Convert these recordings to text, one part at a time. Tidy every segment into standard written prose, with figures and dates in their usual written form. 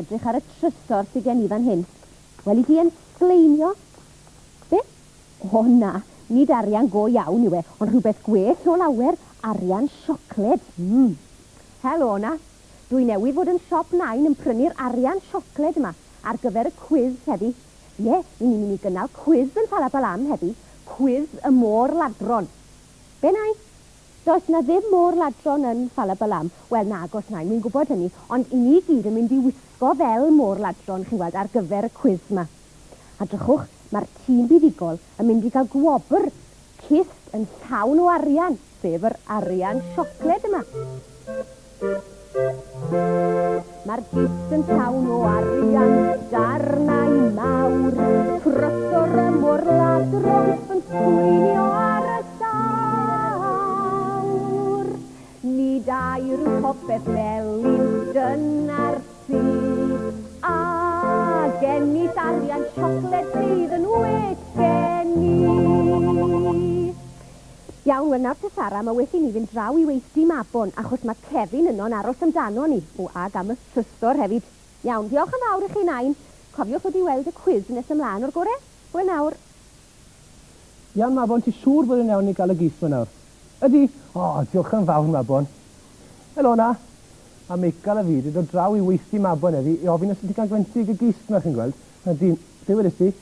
edrych ar y trysor sydd gen i fan hyn. Wel, i di yn sgleinio. Be? O na, nid arian go iawn yw e, ond rhywbeth gwell o lawer, arian siocled. Helo na, dwi newydd fod yn siop 9 yn prynu'r arian siocled yma ar gyfer y cwiz heddi. Ie, ni'n mynd i gynnal cwiz yn Ffalabalam heddi, cwiz y môr ladron. Be nai? Does na ddim môr ladron yn Ffalabalam. Wel, nag os nai, mi'n gwybod hynny, ond i ni gyd yn mynd i wisgo fel môr ladron, chi'n gweld, ar gyfer y cwiz yma. A drychwch, mae'r tîm buddigol yn mynd i gael gwobr cist yn llawn o arian, sef yr arian siocled yma. Mae'r gist yn llawn o arian, darnau mawr, trysor y môr ladron yn sgleinio ar y llawr. Nid air yw popeth melyn, dyna'r sydd, a gennyll arian siocled sydd yn well gen i. Iawn, wel nawr te Sara, mae wedi ni fynd draw i weithdi Mabon, achos mae Kevin yno'n aros amdano ni. O, ag am y trysor hefyd. Iawn, diolch yn fawr i chi nain. Cofiwch wedi weld y cwiz nes ymlaen o'r gore. Wel nawr. Iawn, Mabon, ti siŵr bod yn iawn i gael y gys ma nawr? Ydi? O, diolch yn fawr, Mabon. Helo na. A Michael a fi, wedi dod draw i weithdi Mabon heddi, i ofyn os ydi cael gwentig y gys ma chi'n gweld. Ydi, be wedys ti?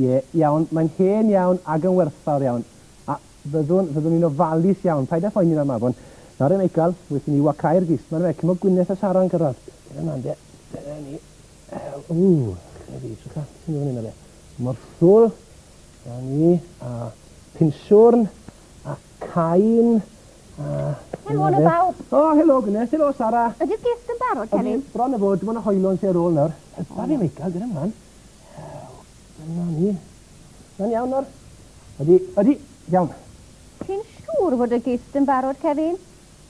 Ie, iawn, mae'n hen iawn ag yn werthfawr iawn. A fyddwn ni'n ofalus iawn. Paid â phoeni na Mabon. Nawr e Michael, wethon ni wacau'r gys. Mae'n fe, cymod Gwyneth a Sara yn gyrraedd. Dyna man, de. Dyna ni. Chyna fi, trwch a, sy'n yw'n un o fe. Morthwl, dyna ni, a pinswrn, a cain, a... Helo na bawb. O, helo Gwyneth, helo Sara. Ydy'r gist yn barod, Kevin? Bron y fod, dim ond y hoelon sy'n ar ôl nawr. Da fi Michael, dyna man. Dyna ni. Dyna'n iawn nawr. Ydi, iawn. Chi'n siŵr fod y gist yn barod, Kevin?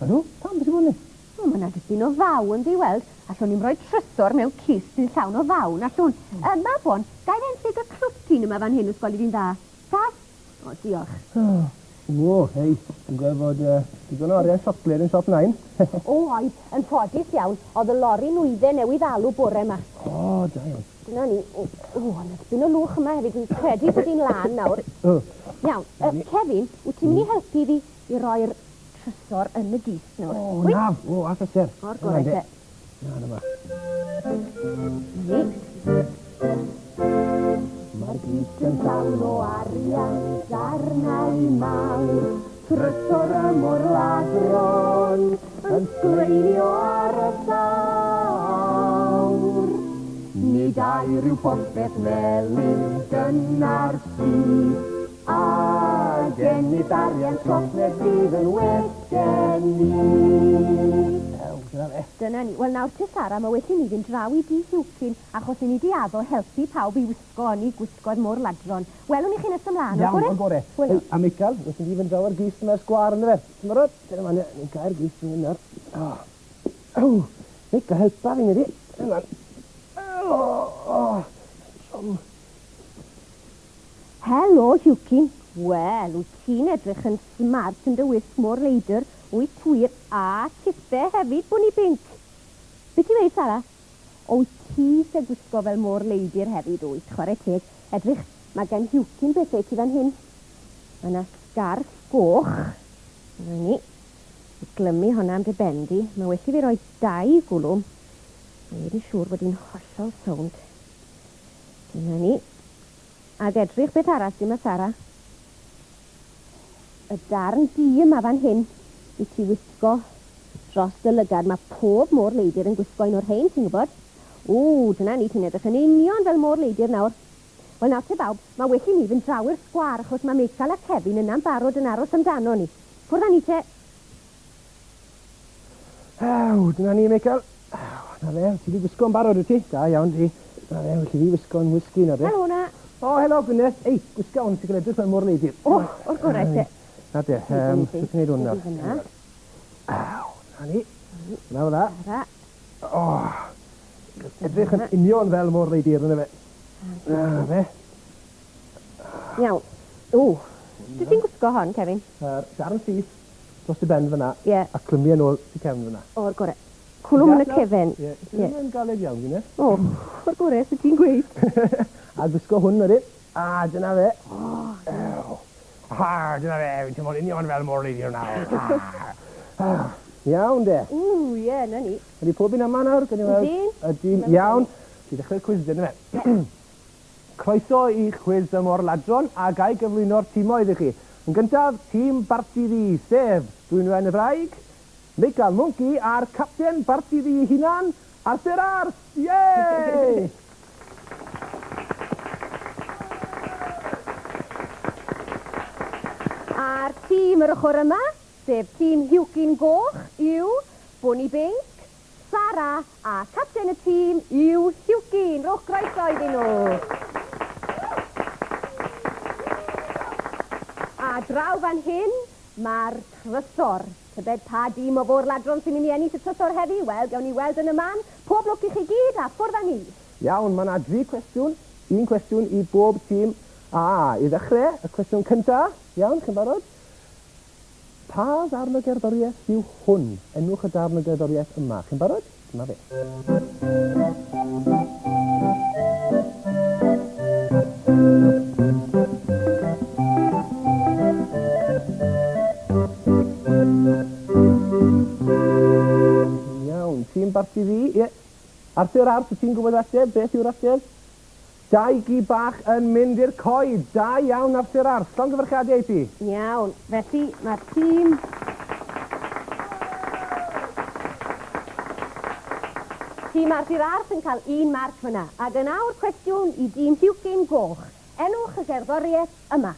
Ydw, pam beth i bod ni? O, mae yna dipyn o fawn di weld. Allwn ni'n rhoi trysor mewn cist yn llawn o fawn, allwn. Mabon, gai fenthyg y clwtyn yma fan hyn os gweld i'n dda? Da? O, diolch. O, hei, yn gweld fod digon o arian siocled yn siop 9. O, oed, yn ffodus iawn, oedd y lori nwyddau newydd alw bore yma. O, da iawn. Dyna ni. O, yna dipyn o lwch yma hefyd, dwi'n credu bod hi'n lan nawr. Iawn, Kevin, wyt ti'n mynd i helpu fi i roi'r trysor yn y gys nawr? O, naf, o, a ffeser. O'r gorau te. Iawn yma. Ni. Mae'r gys yn llawn o arian, darnau mawr, trysor y môr ladron, yn sgleinio ar y llawr. Nid air yw popeth melyn, dyna'r sydd, a gennyll arian siocled sydd yn well gen i. Dyna ni. Wel nawr te Sara, mae wedi ni fynd draw i di Hwcyn achos i ni di addo helpu pawb i wisgo ni gwisgo'r môr ladron. Welwn i chi nes ymlaen, Iawn, o'r gore. A Michael, wrth ni fynd draw ar gys yma'r sgwar yn y fe. Ti'n barod? Dyna man, ni'n cael gys yn yna. Michael, helpa fi'n ydi. Dyna man. Helo, Hwcyn. Wel, wyt ti'n edrych yn smart yn dy wisg môr leidr, wyt wir a chipe hefyd bod ni binc. Be ti'n dweud, Sara? O, ti sy'n gwisgo fel môr leidr hefyd, wyt, chwarae teg. Edrych, mae gen Hwcyn bethau ti fan hyn. Mae yna sgarf goch. Dyna ni. Glymu honna am dy bendi. Mae wedi fi roi 2 gwlwm. Mae wedi siŵr bod hi'n hollol sownd. Dyna ni. Ag edrych beth arall yma, Sara. Y darn di yma fan hyn i ti wisgo dros dy lygad. Mae pob môr leidr yn gwisgo un o'r rhain, ti'n gwybod? O, dyna ni, ti'n edrych yn union fel môr leidr nawr. Wel nawr te bawb, mae wedi ni fynd draw i'r sgwar achos mae Michael a Kevin yna'n barod yn aros amdano ni. Ffwrdd â ni te. Dyna ni, Michael. Na fe, ti wedi gwisgo'n barod wyt ti? Da iawn, ti. Na fe, wedi fi wisgo'n whisky na fe. Helo na. O, helo, Gwyneth. Ei, gwisgo hwn, ti'n cael edrych fel môr leidr. O, o'r gorau te. Na de, dwi'n gwneud hwn nawr. Na ni. Na fydda. O, edrych yn union fel môr leidr yna fe. Na fe. Iawn. O, Dwi ti'n gwisgo hon, Kevin? Darn syth dros y ben fyna. Ie. A clymu yn ôl i cefn fyna. O'r gore. Cwlwm yn y cefen. Ie, dwi'n galed iawn gyda. O, o'r gore, sydd ti'n gweud. A gwisgo hwn wedyn. A dyna fe. Dyna fe, fi'n teimlo'n union fel mor leiddio nawr. Iawn de. Ie, na ni. Ydy pob un yma nawr? Ydyn. Iawn. Ti ddechrau'r cwiz dyn fe. Croeso i chwiz y môr ladron a gai gyflwyno'r tîmoedd i chi. Yn gyntaf, tîm Barti Ddi, sef Dwynwen y Fraig, Michael Monkey a'r capten Barti Ddi hunan, Arthur Ars. Yey! A'r tîm yr ochr yma, sef tîm Hiwcyn Goch, yw Bonnie Bink, Sara a capten y tîm yw Hiwcyn. Rowch groeso iddyn nhw. A draw fan hyn, mae'r trysor. Tybed pa dîm o fôr ladron sy'n mynd i ennill y trysor heddi? Wel, gawn ni weld yn y man. Pob lwc i chi gyd a ffwrdd â ni. Iawn, mae yna 3 cwestiwn. Un cwestiwn i bob tîm. I ddechrau, y cwestiwn cyntaf. Iawn, chi'n barod? Pa ddarn o gerddoriaeth yw hwn? Enwch y darn o gerddoriaeth yma. Chi'n barod? Dyma fe. Iawn, tîm Barti Ddi. Ie. Arthur Ars, wyt ti'n gwybod ateb? Beth yw'r ateb? 2 gi bach yn mynd i'r coed. Da iawn, Arthur Ars. Llongyfarchiadau i ti. Iawn, felly mae'r tîm... Tîm Arthur Ars yn cael 1 marc fyna. Ac yn awr cwestiwn i dîm Hiwcyn Goch. Enwch y gerddoriaeth yma.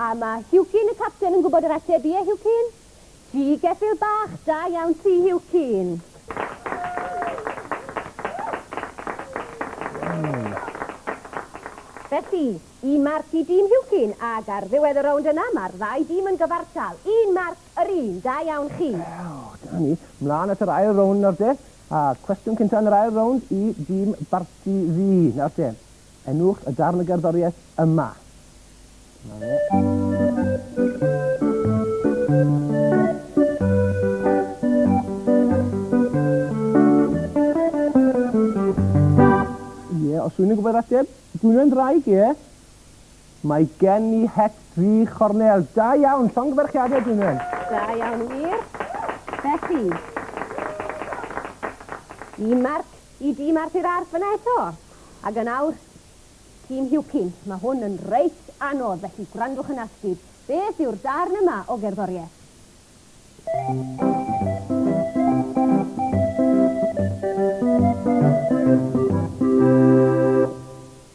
A mae Hiwcyn y capten yn gwybod yr ateb, ie Hiwcyn? G geffil bach, da iawn ti Hiwcyn. Felly, 1 marc i dîm Hiwcyn, ac ar ddiwedd y rownd yna, mae'r 2 dîm yn gyfartal. 1 marc yr un, da iawn chi. Dyna ni, mlaen at yr ail rownd nawr de. A cwestiwn cyntaf yn yr ail rownd i dîm Barti Ddi. Nawr de, enwch y darn y gerddoriaeth yma. Ie, os dwi'n gwybod ateb, dwi'n draig, ie. Mae gen i het 3 chornel. Da iawn, llongyfarchiadau dwi'n. Da iawn wir. Felly, 1 marc i dîm Arthur Ars fyna eto. Ac yn awr, tîm Hiwcyn. Mae hwn yn reit anodd, felly gwrandwch yn asgyd. Beth yw'r darn yma o gerddoriaeth?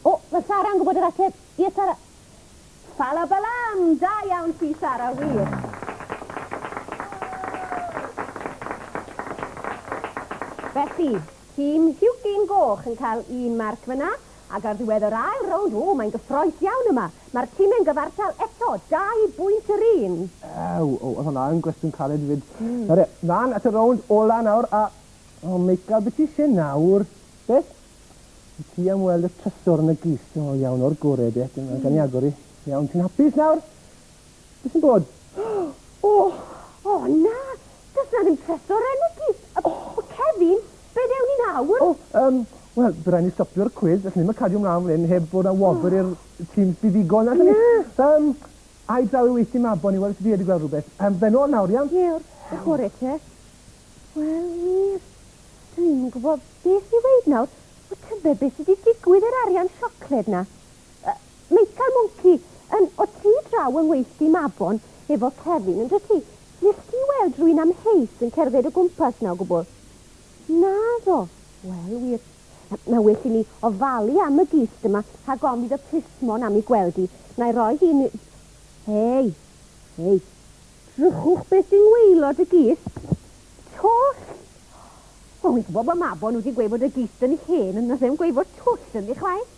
O, mae Sara'n gwybod yr ateb. Ie, Sara. Ffalabalam, da iawn ti, Sara, wir. Felly, tîm Hiwcyn Goch yn cael 1 marc fyna, ac ar ddiwedd yr ail rownd, mae'n gyffroes iawn yma. Mae'r tîm yn gyfartal eto, 2 bwynt yr un. Oedd hwnna yn gwestiwn caled fyd. Lan at y rownd ola nawr, a... Michael, beth ti eisiau nawr? Beth? Ti am weld y trysor yn y gys. Iawn o'r gore, de. Gan i agor i. Iawn, ti'n hapus nawr? Beth sy'n bod? Na! Does na ddim trysor yn y gys. Kevin, be dewn ni nawr? Wel, bydd rhaid ni stopio'r cwiz, felly ni'n cadw ymlaen fan hyn, heb bod yn wobr i'r tîms buddigol. Ai draw i weithio mabon i weld sydd wedi gweld rhywbeth. Benol nawr, iawn? Ie, o'r gore te. Wel, wir. Dwi'n gwybod beth i weid nawr. O tybed beth sydd wedi digwydd yr arian siocled na. Michael Monkey, o ti draw yn weithio mabon efo Kevin, yn ti? Nes ti weld rwy'n amheus yn cerdded o gwmpas na o gwbl? Na ddo. Wel, wir. Na well i ni ofalu am y gist yma a gomid y plismon am ei gweld i. Na i roi hi'n... Hei, drychwch beth sy'n weilod y gist. Twll! Wy'n gwybod bod mabon wedi gweud bod y gist yn ei hen yn ddim gweud bod twll yn ei chwaith.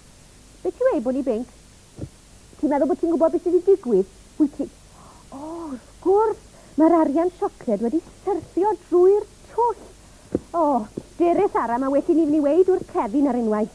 Beth ti'n weid bod ni Bink? Ti'n meddwl bod ti'n gwybod beth sydd wedi digwydd? Wyt ti... Wrth gwrs, mae'r arian siocled wedi syrthio drwy'r twll. O, deres ara, mae wedi ni fynd i weid wrth Cefin ar unwaith.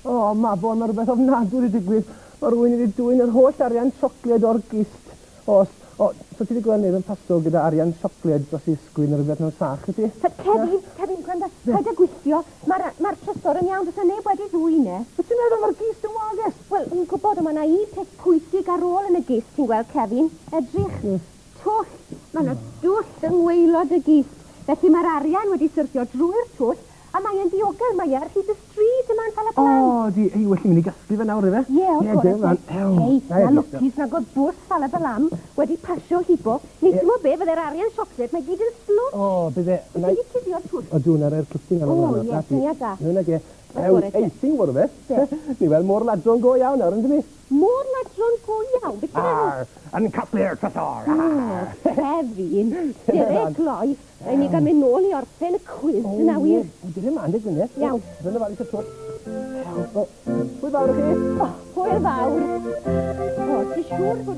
O, Mabon, mae rhywbeth ofnadwy wedi digwydd. Mae rhywun wedi dwy'n yr holl arian siocled o'r gist. O, so ti wedi gweld neb yn paso gyda arian siocled dros i ysgwyn ar rhywbeth mewn sach, ydy? Cefin, gwranda, paid â gwythio. Mae'r trysor yn iawn, does neb wedi dwy ne. Wyt ti'n meddwl mae'r gist yn wages? Wel, yn gwybod, mae yna un peth pwysig ar ôl yn y gist, ti'n gweld, Cefin. Edrych, twll. Mae yna dwll yng ngwaelod y gist. Felly mae'r arian wedi syrthio drwy'r twll, a mae e'n diogel, mae ar hyd y stryd yma yn Ffalabalam. O, well i mynd i gasglu fe nawr, efe? Ie, wrth gwrs. Hei, na lwcus na god bws Ffalabalam wedi pasio hibo. Nid ti'n be, fydde'r arian siocled, mae gyd yn slwt. O, bydde... Wedi cuddio'r twll. O, dwi'n ar e'r cwsting ar O, ie, syniad da. Nw'n ag e. Eithing fwrw beth. Ni fel môr ladron go iawn nawr, ynddo ni? Môr ladron go iawn, beth ti'n meddwl? Yn casglu'r trysor. Cefin, dere gloi. Rhaid ni gael mynd nôl i orffen y cwis yna wir. O, dyn nhw'n mandig fyny. Iawn. Fy'n y fawr i twll. Pwy fawr ych chi? Hwyl fawr. O, ti siŵr bod